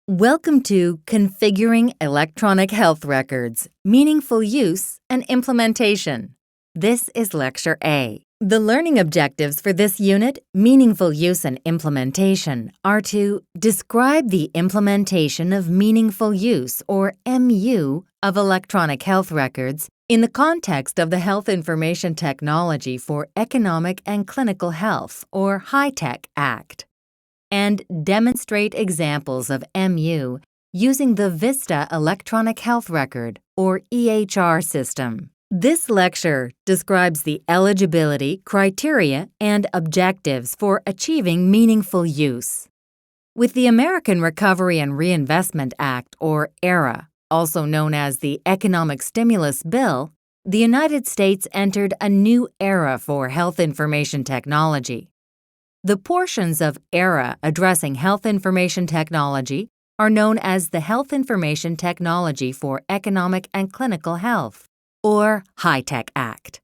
Welcome to Configuring Electronic Health Records, Meaningful Use and Implementation. This is Lecture A. The learning objectives for this unit, Meaningful Use and Implementation, are to describe the implementation of meaningful use, or MU, of electronic health records in the context of the Health Information Technology for Economic and Clinical Health, or HITECH Act, and demonstrate examples of MU using the VISTA Electronic Health Record, or EHR system. This lecture describes the eligibility, criteria, and objectives for achieving meaningful use. With the American Recovery and Reinvestment Act, or ERA, also known as the Economic Stimulus Bill, the United States entered a new era for health information technology. The portions of ERA addressing health information technology are known as the Health Information Technology for Economic and Clinical Health, or HITECH Act.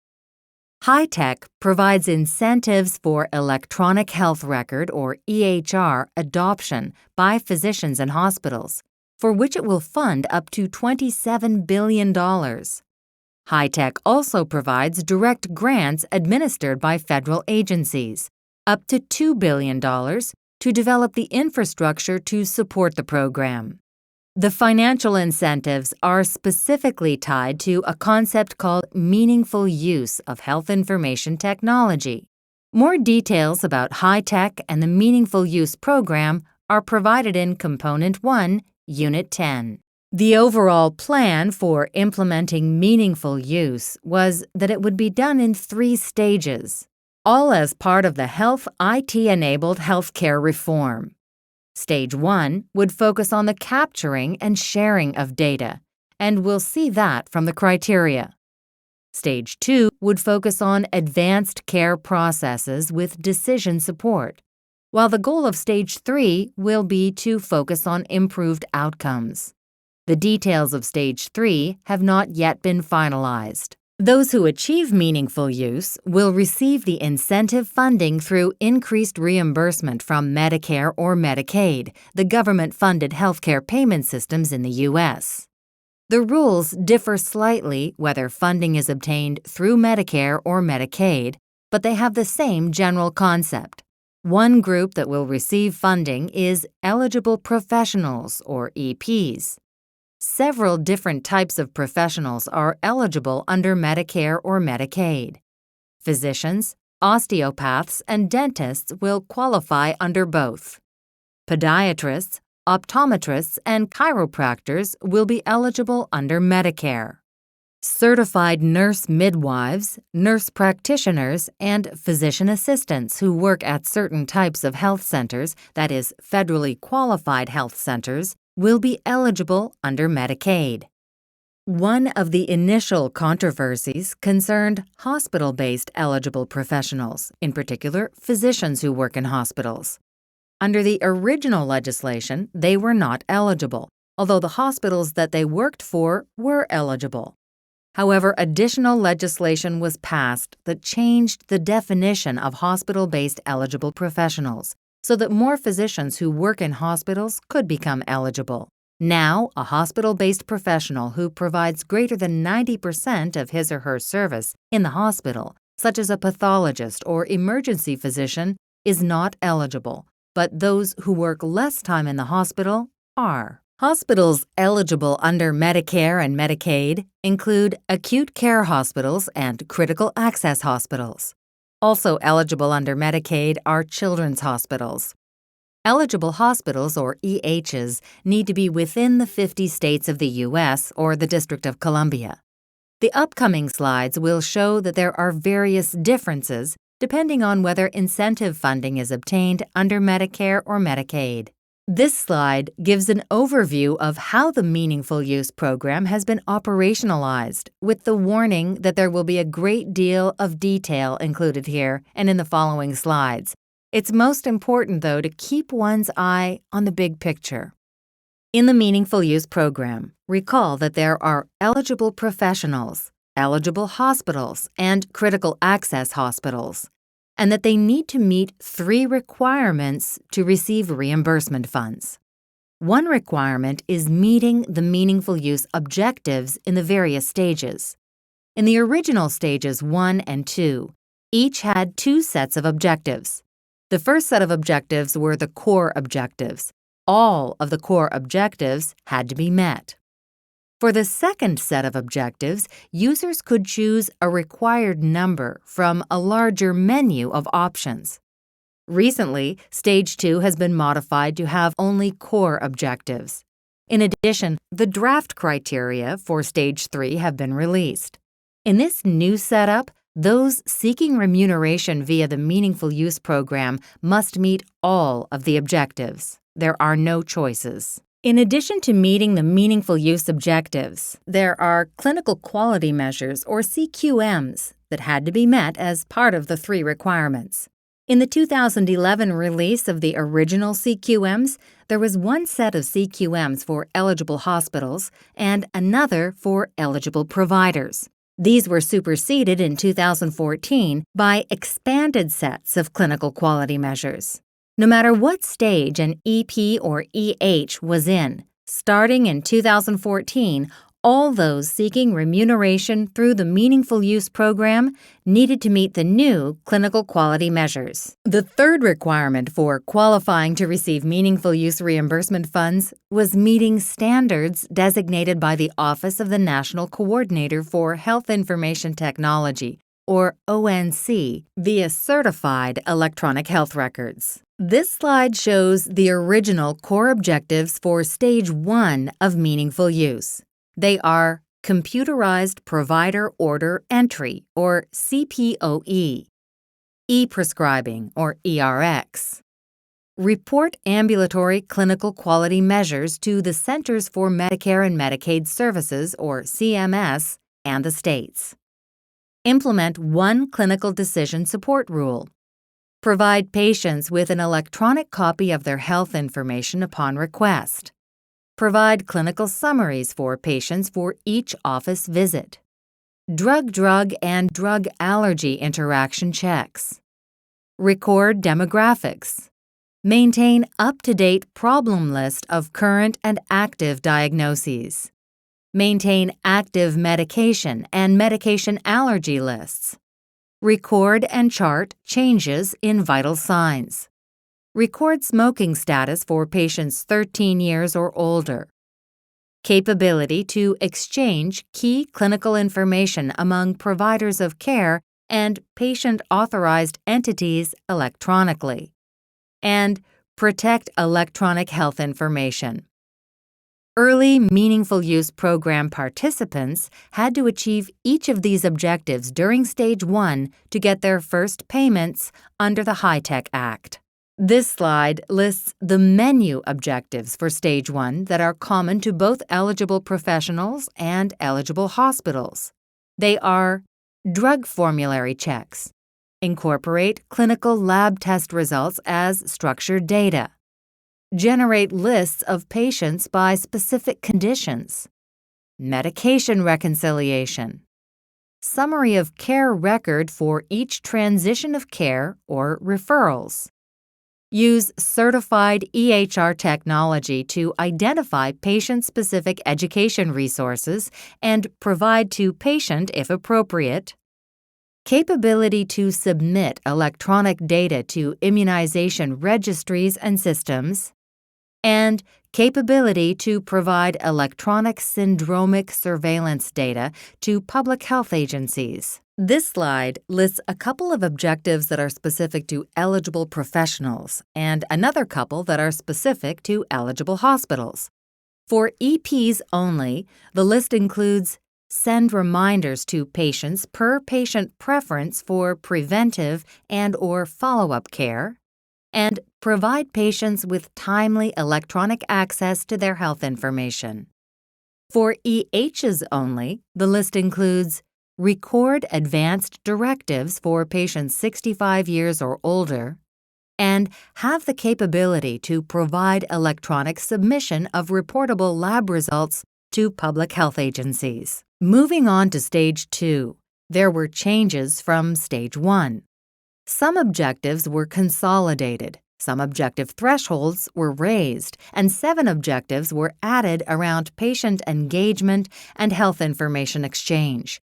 HITECH provides incentives for electronic health record, or EHR, adoption by physicians and hospitals, for which it will fund up to $27 billion. HITECH also provides direct grants administered by federal agencies, up to $2 billion, to develop the infrastructure to support the program. The financial incentives are specifically tied to a concept called meaningful use of health information technology. More details about HITECH and the Meaningful Use program are provided in Component 1, Unit 10. The overall plan for implementing meaningful use was that it would be done in 3 stages, all as part of the Health IT-enabled healthcare reform. Stage 1 would focus on the capturing and sharing of data, and we'll see that from the criteria. Stage 2 would focus on advanced care processes with decision support, while the goal of Stage 3 will be to focus on improved outcomes. The details of Stage 3 have not yet been finalized. Those who achieve meaningful use will receive the incentive funding through increased reimbursement from Medicare or Medicaid, the government-funded healthcare payment systems in the U.S. The rules differ slightly whether funding is obtained through Medicare or Medicaid, but they have the same general concept. One group that will receive funding is eligible professionals, or EPs. Several different types of professionals are eligible under Medicare or Medicaid. Physicians, osteopaths, and dentists will qualify under both. Podiatrists, optometrists, and chiropractors will be eligible under Medicare. Certified nurse midwives, nurse practitioners, and physician assistants who work at certain types of health centers, that is, federally qualified health centers, will be eligible under Medicaid. One of the initial controversies concerned hospital-based eligible professionals, in particular physicians who work in hospitals. Under the original legislation, they were not eligible, although the hospitals that they worked for were eligible. However, additional legislation was passed that changed the definition of hospital-based eligible professionals, so that more physicians who work in hospitals could become eligible. Now, a hospital-based professional who provides greater than 90% of his or her service in the hospital, such as a pathologist or emergency physician, is not eligible, but those who work less time in the hospital are. Hospitals eligible under Medicare and Medicaid include acute care hospitals and critical access hospitals. Also eligible under Medicaid are children's hospitals. Eligible hospitals, or EHs, need to be within the 50 states of the U.S. or the District of Columbia. The upcoming slides will show that there are various differences depending on whether incentive funding is obtained under Medicare or Medicaid. This slide gives an overview of how the Meaningful Use program has been operationalized, with the warning that there will be a great deal of detail included here and in the following slides. It's most important, though, to keep one's eye on the big picture. In the Meaningful Use program, recall that there are eligible professionals, eligible hospitals, and critical access hospitals, and that they need to meet 3 requirements to receive reimbursement funds. One requirement is meeting the meaningful use objectives in the various stages. In the original stages 1 and 2, each had 2 sets of objectives. The first set of objectives were the core objectives. All of the core objectives had to be met. For the second set of objectives, users could choose a required number from a larger menu of options. Recently, Stage 2 has been modified to have only core objectives. In addition, the draft criteria for Stage 3 have been released. In this new setup, those seeking remuneration via the Meaningful Use program must meet all of the objectives. There are no choices. In addition to meeting the meaningful use objectives, there are clinical quality measures, or CQMs, that had to be met as part of the 3 requirements. In the 2011 release of the original CQMs, there was one set of CQMs for eligible hospitals and another for eligible providers. These were superseded in 2014 by expanded sets of clinical quality measures. No matter what stage an EP or EH was in, starting in 2014, all those seeking remuneration through the Meaningful Use program needed to meet the new clinical quality measures. The third requirement for qualifying to receive Meaningful Use reimbursement funds was meeting standards designated by the Office of the National Coordinator for Health Information Technology, or ONC, via certified electronic health records. This slide shows the original core objectives for Stage 1 of Meaningful Use. They are Computerized Provider Order Entry, or CPOE, E-Prescribing, or ERX, Report Ambulatory Clinical Quality Measures to the Centers for Medicare and Medicaid Services, or CMS, and the states. Implement one clinical decision support rule. Provide patients with an electronic copy of their health information upon request. Provide clinical summaries for patients for each office visit. Drug-drug and drug allergy interaction checks. Record demographics. Maintain up-to-date problem list of current and active diagnoses. Maintain active medication and medication allergy lists. Record and chart changes in vital signs. Record smoking status for patients 13 years or older. Capability to exchange key clinical information among providers of care and patient-authorized entities electronically. And protect electronic health information. Early Meaningful Use program participants had to achieve each of these objectives during Stage 1 to get their first payments under the HITECH Act. This slide lists the menu objectives for Stage 1 that are common to both eligible professionals and eligible hospitals. They are drug formulary checks, incorporate clinical lab test results as structured data, generate lists of patients by specific conditions, medication reconciliation, summary of care record for each transition of care or referrals. Use certified EHR technology to identify patient-specific education resources and provide to patient if appropriate. Capability to submit electronic data to immunization registries and systems. And capability to provide electronic syndromic surveillance data to public health agencies. This slide lists a couple of objectives that are specific to eligible professionals and another couple that are specific to eligible hospitals. For EPs only, the list includes send reminders to patients per patient preference for preventive and/or follow-up care, and provide patients with timely electronic access to their health information. For EHs only, the list includes record advanced directives for patients 65 years or older, and have the capability to provide electronic submission of reportable lab results to public health agencies. Moving on to Stage 2, there were changes from Stage 1. Some objectives were consolidated, Some objective thresholds were raised, and 7 objectives were added around patient engagement and health information exchange.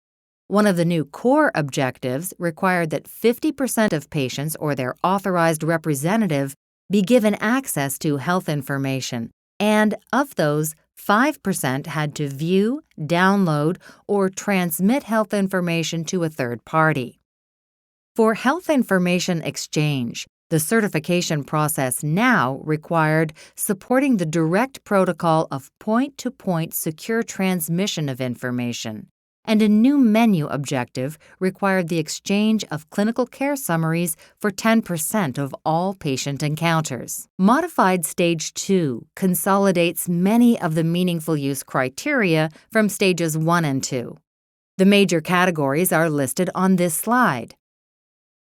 One of the new core objectives required that 50% of patients or their authorized representative be given access to health information, and of those, 5% had to view, download, or transmit health information to a third party. For health information exchange, the certification process now required supporting the direct protocol of point-to-point secure transmission of information, and a new menu objective required the exchange of clinical care summaries for 10% of all patient encounters. Modified Stage 2 consolidates many of the meaningful use criteria from Stages 1 and 2. The major categories are listed on this slide.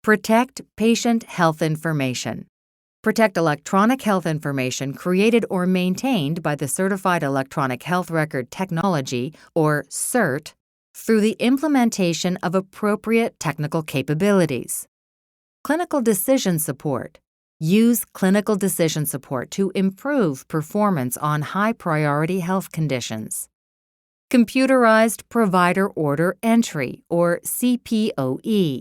Protect patient health information. Protect electronic health information created or maintained by the Certified Electronic Health Record Technology, or CERT, through the implementation of appropriate technical capabilities. Clinical decision support. Use clinical decision support to improve performance on high-priority health conditions. Computerized provider order entry, or CPOE.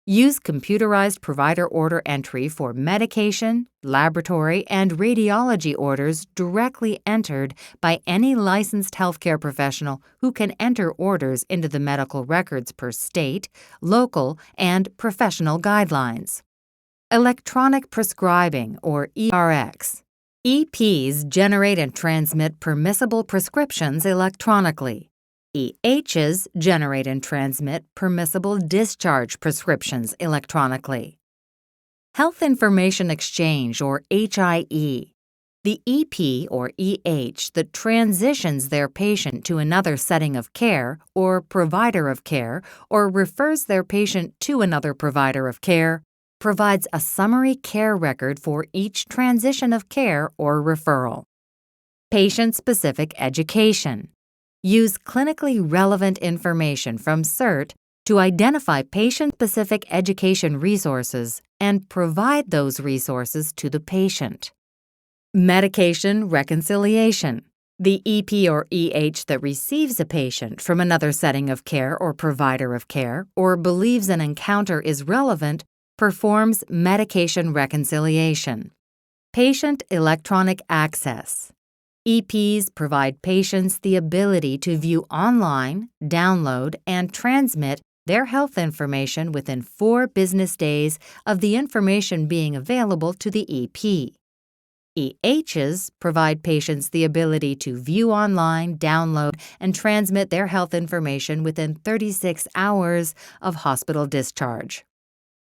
Use computerized provider order entry for medication, laboratory, and radiology orders directly entered by any licensed healthcare professional who can enter orders into the medical records per state, local, and professional guidelines. Electronic prescribing, or ERx. EPs generate and transmit permissible prescriptions electronically. EHs generate and transmit permissible discharge prescriptions electronically. Health Information Exchange, or HIE. The EP or EH that transitions their patient to another setting of care or provider of care or refers their patient to another provider of care provides a summary care record for each transition of care or referral. Patient-specific education. Use clinically relevant information from CERT to identify patient-specific education resources and provide those resources to the patient. Medication reconciliation. The EP or EH that receives a patient from another setting of care or provider of care or believes an encounter is relevant performs medication reconciliation. Patient electronic access. EPs provide patients the ability to view online, download, and transmit their health information within 4 business days of the information being available to the EP. EHs provide patients the ability to view online, download, and transmit their health information within 36 hours of hospital discharge.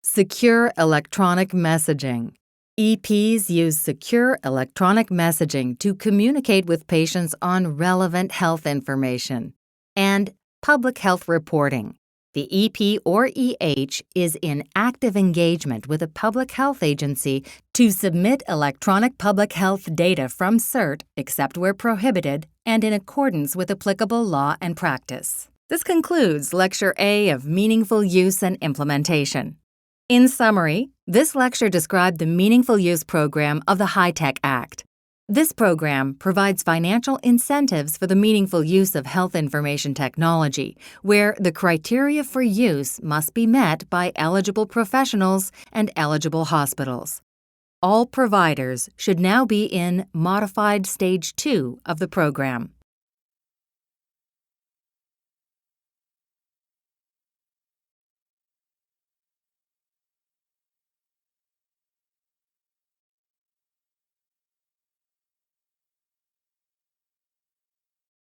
Secure electronic messaging. EPs use secure electronic messaging to communicate with patients on relevant health information. And public health reporting. The EP or EH is in active engagement with a public health agency to submit electronic public health data from CERT, except where prohibited, and in accordance with applicable law and practice. This concludes Lecture A of Meaningful Use and Implementation. In summary, this lecture described the Meaningful Use program of the HITECH Act. This program provides financial incentives for the meaningful use of health information technology, where the criteria for use must be met by eligible professionals and eligible hospitals. All providers should now be in Modified Stage 2 of the program.